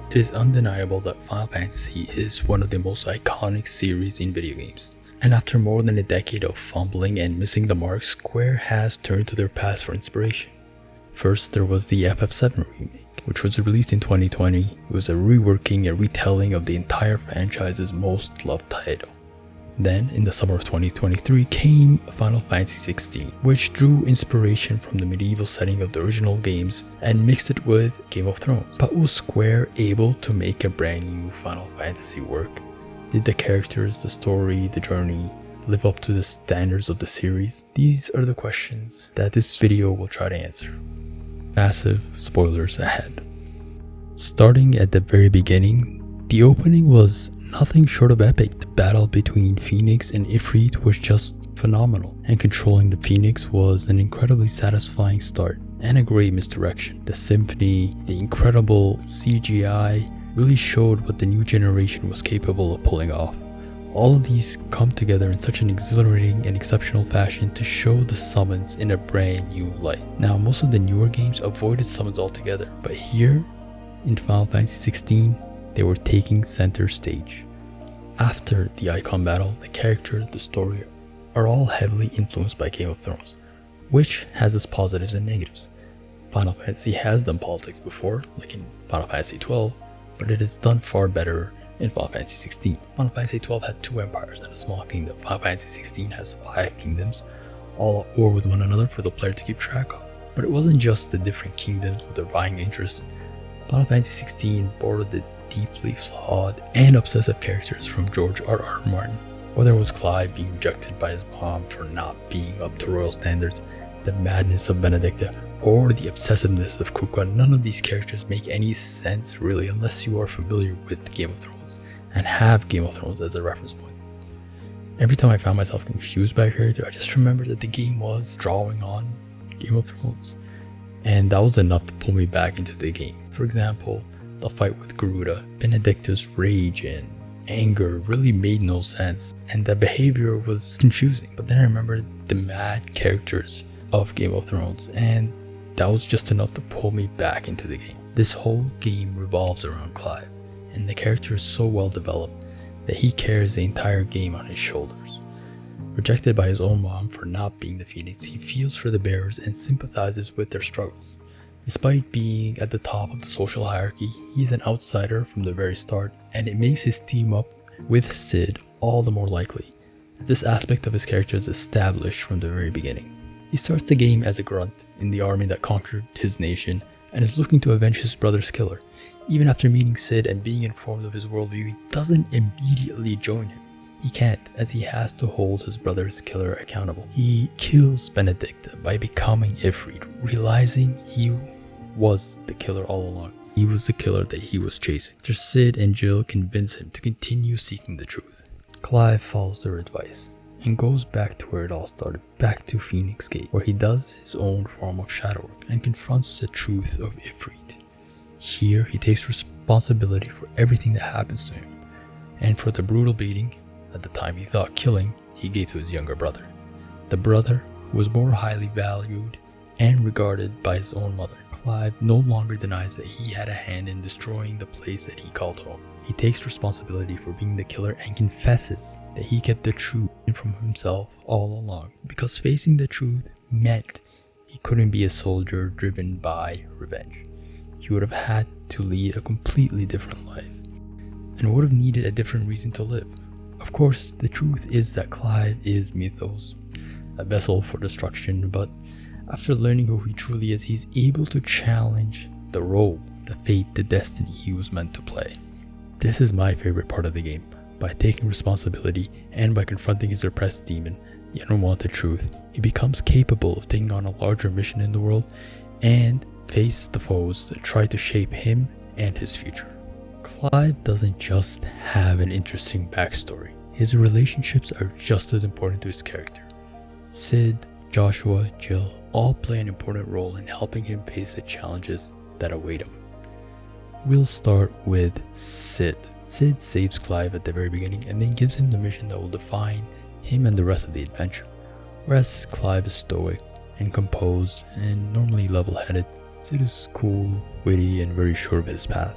It is undeniable that Final Fantasy is one of the most iconic series in video games. And after more than a decade of fumbling and missing the mark, Square has turned to their past for inspiration. First, there was the FF7 remake, which was released in 2020. It was a reworking and retelling of the entire franchise's most loved title. Then, in the summer of 2023, came Final Fantasy XVI, which drew inspiration from the medieval setting of the original games and mixed it with Game of Thrones. But was Square able to make a brand new Final Fantasy work? Did the characters, the story, the journey live up to the standards of the series? These are the questions that this video will try to answer. Massive spoilers ahead. Starting at the very beginning, the opening was nothing short of epic. The battle between Phoenix and Ifrit was just phenomenal, and controlling the Phoenix was an incredibly satisfying start and a great misdirection. The symphony, the incredible CGI really showed what the new generation was capable of pulling off. All of these come together in such an exhilarating and exceptional fashion to show the summons in a brand new light. Now, most of the newer games avoided summons altogether, but here in Final Fantasy XVI, they were taking center stage. After the icon battle, the character, the story are all heavily influenced by Game of Thrones, which has its positives and negatives. Final Fantasy has done politics before, like in Final Fantasy XII, but it is done far better in Final Fantasy XVI. Final Fantasy XII had 2 empires and a small kingdom. Final Fantasy XVI has 5 kingdoms, all at war with one another for the player to keep track of. But it wasn't just the different kingdoms with their vying interests. Final Fantasy XVI borrowed the deeply flawed and obsessive characters from George R.R. Martin. Whether it was Clive being rejected by his mom for not being up to royal standards, the madness of Benedicta, or the obsessiveness of Kuka, none of these characters make any sense really unless you are familiar with Game of Thrones and have Game of Thrones as a reference point. Every time I found myself confused by a character, I just remembered that the game was drawing on Game of Thrones, and that was enough to pull me back into the game. For example, the fight with Garuda, Benedicta's rage and anger really made no sense, and the behavior was confusing. But then I remembered the mad characters of Game of Thrones, and that was just enough to pull me back into the game. This whole game revolves around Clive, and the character is so well developed that he carries the entire game on his shoulders. Rejected by his own mom for not being the Phoenix, he feels for the bearers and sympathizes with their struggles. Despite being at the top of the social hierarchy, he's an outsider from the very start, and it makes his team up with Cid all the more likely. This aspect of his character is established from the very beginning. He starts the game as a grunt in the army that conquered his nation and is looking to avenge his brother's killer. Even after meeting Cid and being informed of his worldview, he doesn't immediately join him. He can't, as he has to hold his brother's killer accountable. He kills Benedicta by becoming Ifrit, realizing he was the killer all along. He was the killer that he was chasing. After Cid and Jill convince him to continue seeking the truth, Clive follows their advice and goes back to where it all started, back to Phoenix Gate, where he does his own form of shadow work and confronts the truth of Ifrit. Here, he takes responsibility for everything that happens to him, and for the brutal beating, at the time he thought killing, he gave to his younger brother. The brother who was more highly valued and regarded by his own mother. Clive no longer denies that he had a hand in destroying the place that he called home. He takes responsibility for being the killer and confesses that he kept the truth from himself all along, because facing the truth meant he couldn't be a soldier driven by revenge. He would have had to lead a completely different life and would have needed a different reason to live. Of course, the truth is that Clive is Mythos, a vessel for destruction, but after learning who he truly is, he's able to challenge the role, the fate, the destiny he was meant to play. This is my favorite part of the game. By taking responsibility and by confronting his repressed demon, the unwanted truth, he becomes capable of taking on a larger mission in the world and face the foes that try to shape him and his future. Clive doesn't just have an interesting backstory. His relationships are just as important to his character. Cid, Joshua, Jill all play an important role in helping him face the challenges that await him. We'll start with Cid. Cid saves Clive at the very beginning and then gives him the mission that will define him and the rest of the adventure. Whereas Clive is stoic and composed and normally level-headed, Cid is cool, witty, and very sure of his path.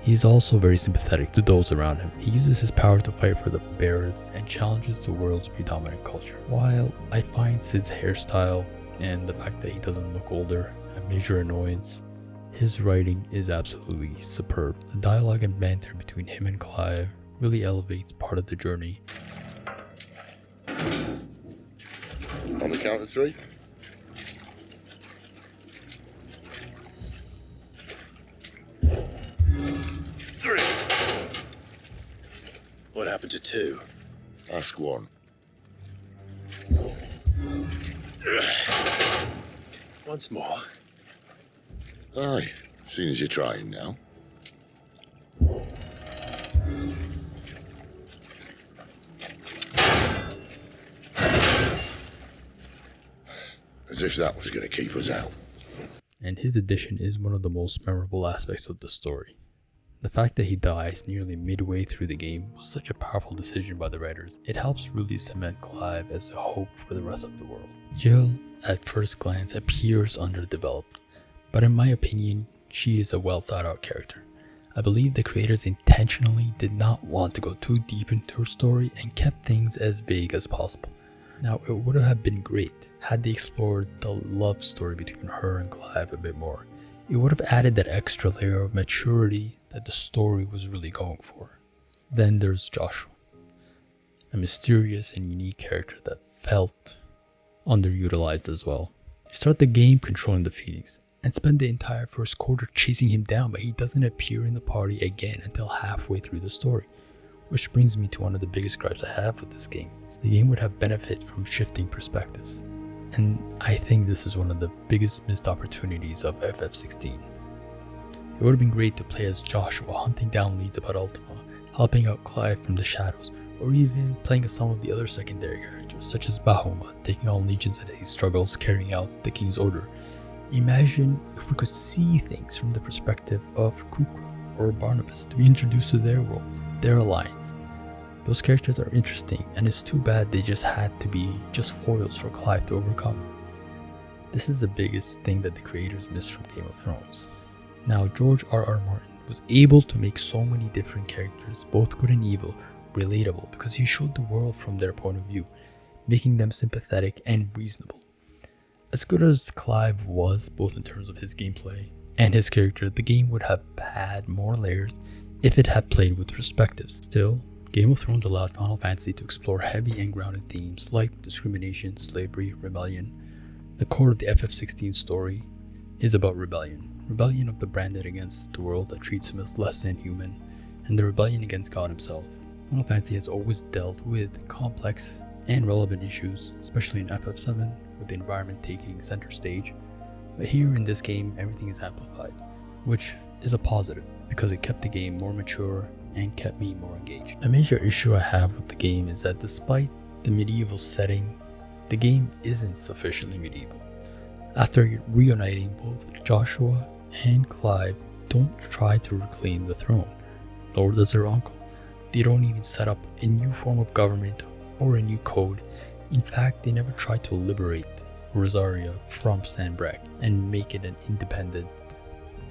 He's also very sympathetic to those around him. He uses his power to fight for the bearers and challenges the world's predominant culture. While I find Sid's hairstyle and the fact that he doesn't look older a major annoyance, his writing is absolutely superb. The dialogue and banter between him and Clive really elevates part of the journey. On the count of 3. What happened to 2? Ask 1. Once more. Aye, seeing as you're trying now. As if that was going to keep us out. And his addition is one of the most memorable aspects of the story. The fact that he dies nearly midway through the game was such a powerful decision by the writers. It helps really cement Clive as a hope for the rest of the world. Jill, at first glance, appears underdeveloped, but in my opinion, she is a well thought out character. I believe the creators intentionally did not want to go too deep into her story and kept things as vague as possible. Now, it would have been great had they explored the love story between her and Clive a bit more. It would have added that extra layer of maturity that the story was really going for. Then there's Joshua, a mysterious and unique character that felt underutilized as well. You start the game controlling the Phoenix and spend the entire first quarter chasing him down, but he doesn't appear in the party again until halfway through the story. Which brings me to one of the biggest gripes I have with this game. The game would have benefited from shifting perspectives. And I think this is one of the biggest missed opportunities of FF16. It would have been great to play as Joshua hunting down leads about Ultima, helping out Clive from the shadows, or even playing as some of the other secondary characters such as Bahamut, taking on legions as he struggles carrying out the King's Order. Imagine if we could see things from the perspective of Kukra or Barnabas to be introduced to their world, their alliance. Those characters are interesting, and it's too bad they just had to be just foils for Clive to overcome. This is the biggest thing that the creators missed from Game of Thrones. Now, George R.R. Martin was able to make so many different characters, both good and evil, relatable because he showed the world from their point of view, making them sympathetic and reasonable. As good as Clive was, both in terms of his gameplay and his character, the game would have had more layers if it had played with perspectives. Still, Game of Thrones allowed Final Fantasy to explore heavy and grounded themes like discrimination, slavery, rebellion. The core of the FF16 story is about rebellion. Rebellion of the branded against the world that treats him as less than human, and the rebellion against God himself. Final Fantasy has always dealt with complex and relevant issues, especially in FF7, with the environment taking center stage. But here in this game, everything is amplified, which is a positive because it kept the game more mature and kept me more engaged. A major issue I have with the game is that despite the medieval setting, the game isn't sufficiently medieval. After reuniting, both Joshua and Clive don't try to reclaim the throne, nor does their uncle. They don't even set up a new form of government or a new code. In fact, they never try to liberate Rosaria from Sanbreque and make it an independent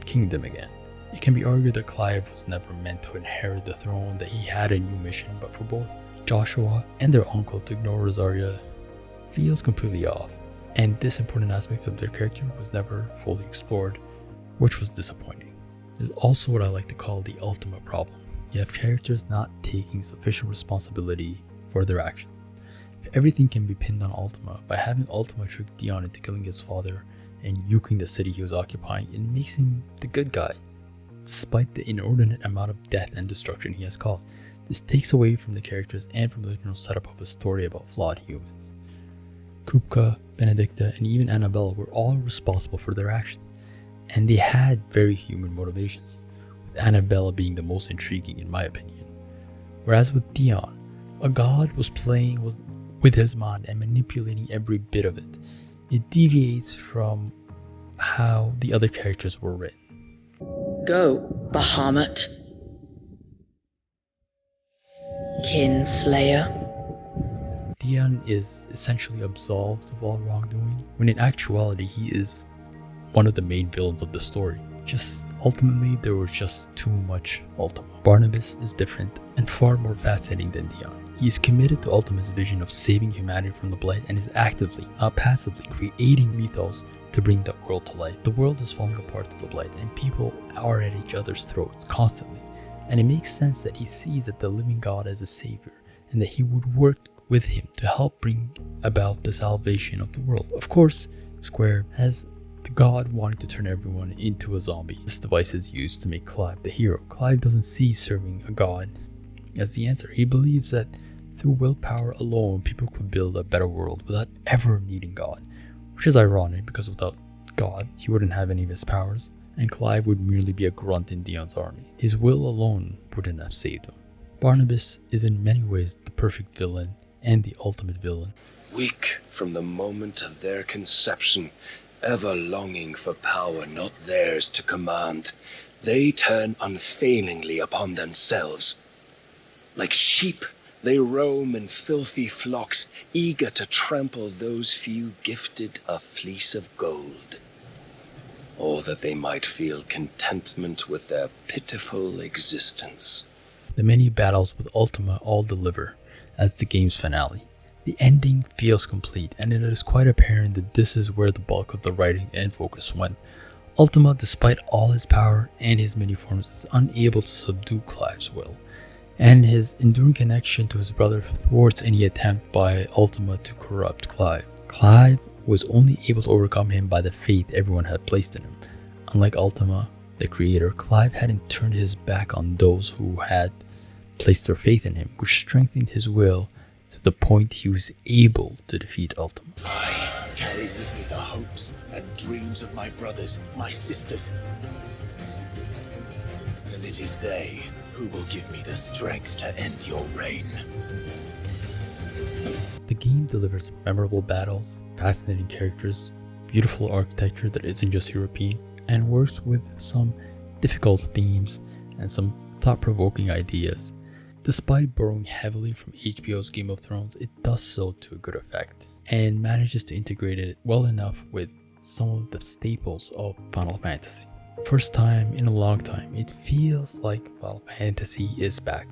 kingdom again. It can be argued that Clive was never meant to inherit the throne, that he had a new mission, but for both Joshua and their uncle to ignore Rosaria feels completely off, and this important aspect of their character was never fully explored, which was disappointing. There's also what I like to call the Ultima problem. You have characters not taking sufficient responsibility for their actions. If everything can be pinned on Ultima, by having Ultima trick Dion into killing his father and nuking the city he was occupying, it makes him the good guy, despite the inordinate amount of death and destruction he has caused. This takes away from the characters and from the original setup of a story about flawed humans. Kupka, Benedicta, and even Annabella were all responsible for their actions, and they had very human motivations, with Annabella being the most intriguing in my opinion. Whereas with Dion, a god was playing with his mind and manipulating every bit of it. It deviates from how the other characters were written. Go, Bahamut. Kinslayer. Dion is essentially absolved of all wrongdoing, when in actuality he is one of the main villains of the story. Just ultimately, there was just too much Ultima. Barnabas is different and far more fascinating than Dion. He is committed to Ultima's vision of saving humanity from the Blight and is actively, not passively, creating mythos to bring that world to life. The world is falling apart to the Blight and people are at each other's throats constantly. And it makes sense that he sees that the living God as a savior and that he would work with him to help bring about the salvation of the world. Of course, Square has the God wanting to turn everyone into a zombie. This device is used to make Clive the hero. Clive doesn't see serving a God as the answer. He believes that through willpower alone, people could build a better world without ever needing God. Which is ironic because without God, he wouldn't have any of his powers, and Clive would merely be a grunt in Dion's army. His will alone wouldn't have saved him. Barnabas is in many ways the perfect villain and the ultimate villain. Weak from the moment of their conception, ever longing for power not theirs to command, they turn unfailingly upon themselves. Like sheep, they roam in filthy flocks, eager to trample those few gifted a fleece of gold, or that they might feel contentment with their pitiful existence. The many battles with Ultima all deliver as the game's finale. The ending feels complete, and it is quite apparent that this is where the bulk of the writing and focus went. Ultima, despite all his power and his many forms, is unable to subdue Clive's will, and his enduring connection to his brother thwarts any attempt by Ultima to corrupt Clive. Clive was only able to overcome him by the faith everyone had placed in him. Unlike Ultima, the creator, Clive hadn't turned his back on those who had placed their faith in him, which strengthened his will to the point he was able to defeat Ultima. I carry with me the hopes and dreams of my brothers, my sisters. And it is they who will give me the strength to end your reign. The game delivers memorable battles, fascinating characters, beautiful architecture that isn't just European, and works with some difficult themes and some thought-provoking ideas. Despite borrowing heavily from HBO's Game of Thrones, it does so to a good effect, and manages to integrate it well enough with some of the staples of Final Fantasy. First time in a long time, it feels like Final Fantasy is back.